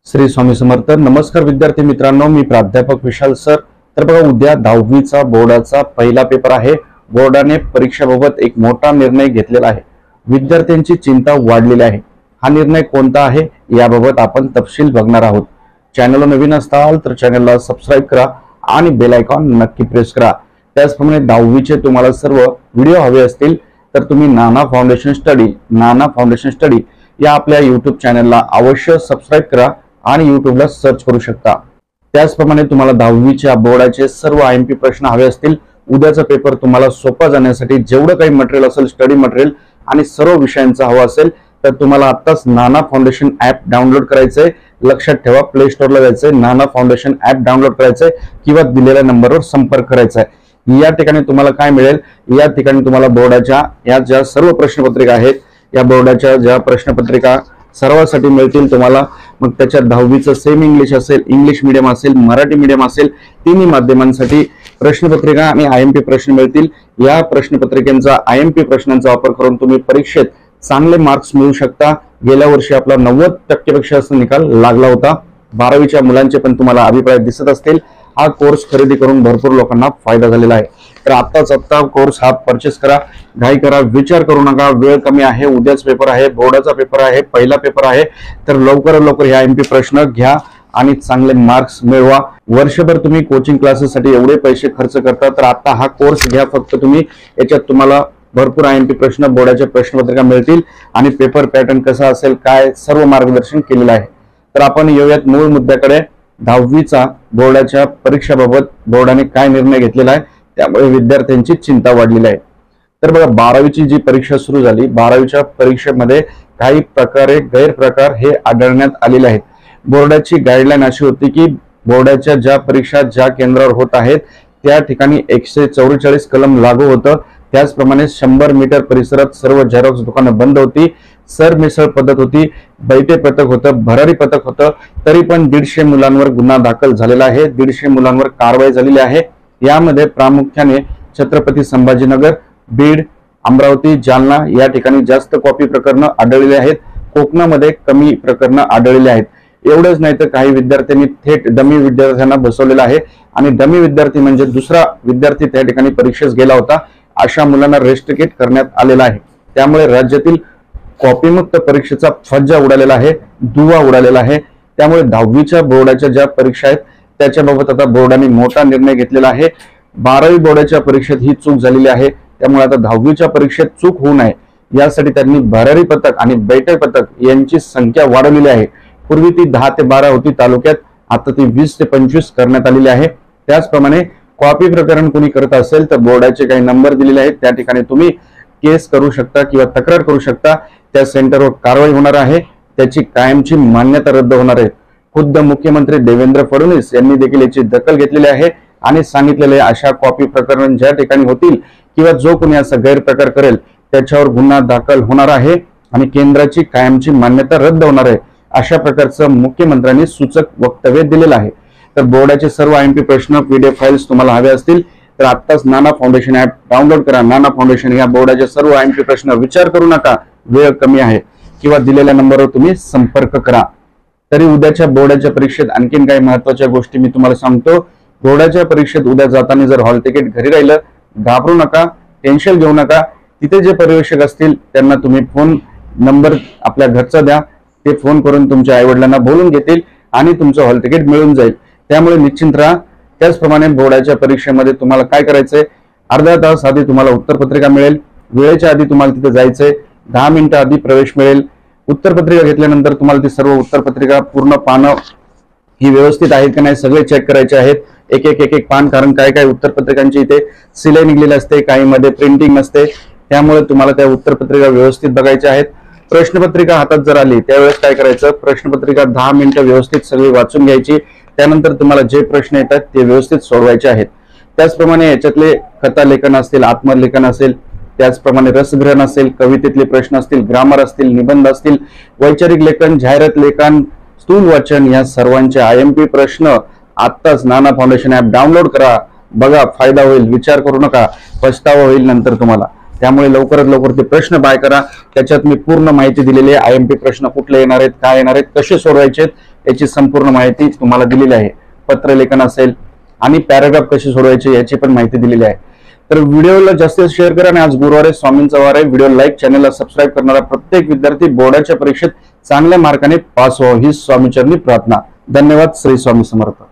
श्री स्वामी समर्थ। नमस्कार विद्यार्थी मित्रांनो, मी प्राध्यापक विशाल सर। तर बघा, उद्या 10वीचा बोर्डाचा पहिला पेपर आहे। बोर्डाने परीक्षेबाबत एक मोठा निर्णय घेतलेला आहे। विद्यार्थ्यांची चिंता वाढलेली आहे। हा निर्णय कोणता आहे याबाबत आपण तपशील बघणार आहोत। चॅनलला नवीन असाल तर चॅनलला सबस्क्राइब करा आणि बेल आयकॉन नक्की प्रेस करा। त्याचप्रमाणे 10वीचे तुम्हाला सर्व व्हिडिओ हवे असतील तर तुम्ही नाना फाउंडेशन स्टडी या आपल्या YouTube चॅनलला अवश्य सबस्क्राइब करा आणि YouTubeला सर्च करू शकता। त्याचप्रमाणे तुम्हाला 10वीच्या बोर्डाचे सर्व IMP प्रश्न हवे असतील, उद्याचा पेपर तुम्हाला सोपा जाण्यासाठी जेवढं काही मटेरियल असेल, स्टडी मटेरियल आणि सर्व विषयांचा हवा असेल तर तुम्हाला आत्ताच नाना फाउंडेशन ऍप डाउनलोड करायचंय। लक्षात ठेवा, प्ले स्टोरला जायचंय, नाना फाउंडेशन ऍप डाउनलोड करायचंय किंवा दिलेल्या नंबरवर संपर्क करायचा आहे। या ठिकाणी तुम्हाला काय मिळेल, या ठिकाणी तुम्हाला बोर्डाच्या या ज्या सर्व प्रश्नपत्रिका आहेत, या बोर्डाच्या ज्या प्रश्नपत्रिका सर्वांसाठी मिळतील तुम्हाला। मग त्याच्यात 10वीचं सेम इंग्लिश असेल, इंग्लिश मीडियम असेल, मराठी मीडियम असेल, तिन्ही माध्यमांसाठी प्रश्नपत्रिका आणि IMP प्रश्न मिळतील। या प्रश्नपत्रिकेचा IMP प्रश्नांचा वापर करून तुम्ही परीक्षेत चांगले मार्क्स मिळवू शकता। गेल्या वर्षी आपला 90% पेक्षा जास्त निकाल लागला होता। 12वीच्या मुलांचे पण तुम्हाला अभिप्राय दिसत असतील। हा कोर्स खरेदी करून भरपूर लोकांना फायदा झालेला आहे। तर आत्ता कोर्स हा परचेस करा, घाई करा, विचार करू नका। वेळ कमी आहे, उद्याच पेपर आहे, बोर्डाचा पेपर आहे, पहिला पेपर आहे। तर लवकरात लवकर हे IMP प्रश्न घ्या आणि चांगले मार्क्स मिळवा। वर्षभर तुम्ही कोचिंग क्लासेससाठी एवढे पैसे खर्च करता, तर आता हा कोर्स घ्या फक्त तुम्ही। याच्यात तुम्हाला भरपूर IMP प्रश्न, बोर्डाच्या प्रश्नपत्रिका मिळतील आणि पेपर पॅटर्न कसा असेल, काय सर्व मार्गदर्शन केलेलं आहे। तर आपण येऊयात मूळ मुद्द्याकडे। 10वीचा बोर्डाच्या परीक्षेबाबत बोर्डाने काय निर्णय घेतलेला आहे, त्यामुळे विद्यार्थ्यांची चिंता वाढलेली आहे। तर बघा, 12वीची जी परीक्षा सुरू झाली, 12वीच्या परीक्षेमध्ये काही प्रकारे गैरप्रकार हे आढळण्यात आलेले आहेत। बोर्डाची गाईडलाईन अशी होती की बोर्डाच्या ज्या परीक्षा ज्या केंद्रावर होत आहेत त्या ठिकाणी 144 कलम लागू होतं। त्याचप्रमाणे 100 मीटर परिसरात सर्व झेरॉक्स दुकानं बंद होती, सरमिसळ पद्धत होती, बैठे पथक होतं, भरारी पथक होतं। तरी पण 150 मुलांवर गुन्हा दाखल झालेला आहे, 150 मुलांवर कारवाई झालेली आहे। यामध्ये प्रामुख्याने छत्रपती संभाजीनगर, बीड, अमरावती, जालना या ठिकाणी जास्त कॉपी प्रकरणं आढळलेली आहेत। कोकणामध्ये कमी प्रकरणं आढळलेली आहेत। एवढंच नाही तर काही विद्यार्थ्यांनी थेट डमी विद्यार्थ्यांना बसवलेलं आहे आणि डमी विद्यार्थी म्हणजे दुसरा विद्यार्थी त्या ठिकाणी परीक्षेस गेला होता, अशा मुलांना रेस्ट्रिकेट करण्यात आलेला आहे। त्यामुळे राज्यातील कॉपीमुक्त परीक्षेचा फज्जा उडालेला आहे, दुवा उडालेला आहे। त्यामुळे 10वीच्या बोर्डाच्या ज्या परीक्षा आहेत त्याच्याबाबत आता बोर्डाने मोठा निर्णय घेतलेला आहे। 12वी बोर्डाच्या परीक्षेत ही चूक झालेली आहे, त्यामुळे आता 10वीच्या परीक्षेत चूक होऊ नये यासाठी त्यांनी भरारी पथक आणि बैठक पथक यांची संख्या वाढवलेली आहे। पूर्वी ती 10 ते 12 होती तालुक्यात, आता ती 20 ते 25 करण्यात आलेली आहे। त्याचप्रमाणे कॉपी प्रकरण कोणी करत असेल तर बोर्डाचे काही नंबर दिलेले आहेत, त्या ठिकाणी तुम्ही केस करू शकता किंवा तक्रार करू शकता। त्या सेंटरवर कारवाई होणार आहे, त्याची कायमची मान्यता रद्द होणार आहे। खुद्द मुख्यमंत्री देवेंद्र फडणवीस यांनी देखील याची दखल घेतलेली आहे आणि सांगितलेले अशा कॉपी प्रकरण ज्या ठिकाणी होतील किंवा जो कोणी असा गैरप्रकार करेल त्याच्यावर गुन्हा दाखल होणार आहे आणि केंद्राची कायमची मान्यता रद्द होणार आहे। अशा प्रकारचं मुख्यमंत्र्यांनी सूचक वक्तव्य दिलेलं आहे। तर बोर्डाचे सर्व IMP प्रश्न PDF फाइल्स तुम्हाला हवे असतील तर आत्ताच नाना फाउंडेशन ऍप डाउनलोड करा। नाना फाउंडेशन या बोर्डाचे सर्व IMP प्रश्न विचार करू नका, वेळ कमी आहे, किंवा दिलेल्या नंबरवर तुम्ही संपर्क करा। तरी उद्याच्या बोर्डाच्या परीक्षेत आणखीन काही महत्त्वाच्या गोष्टी मी तुम्हाला सांगतो। बोर्डाच्या परीक्षेत उद्या जाताना जर हॉल तिकीट घरी राहिलं, घाबरू नका, टेन्शन घेऊ नका। तिथे जे पर्यवेक्षक असतील त्यांना तुम्ही फोन नंबर आपल्या घरचा द्या, ते फोन करून तुमच्या आईवडिलांना बोलून घेतील आणि तुमचं हॉल तिकीट मिळून जाईल। त्यामुळे निश्चिंत राहा। त्याचप्रमाणे बोर्डाच्या परीक्षेमध्ये तुम्हाला काय करायचंय, अर्धा तास आधी तुम्हाला उत्तरपत्रिका मिळेल, वेळेच्या आधी तुम्हाला तिथे जायचंय, 10 मिनिटं आधी प्रवेश मिळेल। उत्तरपत्रिका घेतल्यानंतर तुम्हाला ती सर्व उत्तरपत्रिका पूर्ण पानं ही व्यवस्थित आहेत की नाही सगळे चेक करायचे आहेत, एक एक पान। कारण काय काय उत्तरपत्रिकांची इथे सिलाई निघलेली असते, काही मध्ये प्रिंटिंग नसते, त्यामुळे तुम्हाला त्या उत्तरपत्रिका व्यवस्थित बघायच्या आहेत। प्रश्नपत्रिका हातात जर आली त्यावेळेस काय करायचं, प्रश्नपत्रिका 10 मिनिटं व्यवस्थित सगळी वाचून घ्यायची। त्यानंतर तुम्हाला जे प्रश्न येतात ते व्यवस्थित सोडवायचे आहेत। त्याचप्रमाणे याच्यातले कथालेखन असतील, आत्मलेखन असेल, त्याचप्रमाणे रसग्रहण असेल, कवितेतले प्रश्न असतील, ग्रामर असतील, निबंध असतील, वैचारिक लेखन, जाहिरात लेखन, स्थूल वाचन या सर्वांचे IMP प्रश्न आत्ताच नाना फाउंडेशन ऍप डाउनलोड करा, बघा, फायदा होईल, विचार करू नका, पछतावा होईल नंतर तुम्हाला। त्यामुळे लवकरात लवकर ते प्रश्न बाय करा। त्याच्यात मी पूर्ण माहिती दिलेली आहे, IMP प्रश्न कुठले येणार आहेत, काय येणार आहेत, कसे सोडवायचे, याची संपूर्ण माहिती तुम्हाला दिलेली आहे. पत्रलेखन असेल आणि पॅराग्राफ कसे सोडवायचे याची पण माहिती दिलेली आहे. तर व्हिडिओला जास्तीत शेअर करा आणि आज गुरुवार आहे, स्वामींचा वार आहे. व्हिडिओ लाईक, चॅनलला सबस्क्राईब करणारा प्रत्येक विद्यार्थी बोर्डाच्या परीक्षेत चांगल्या मार्काने पास व्हावा ही स्वामीचरणी प्रार्थना. धन्यवाद. श्री स्वामी समर्थ.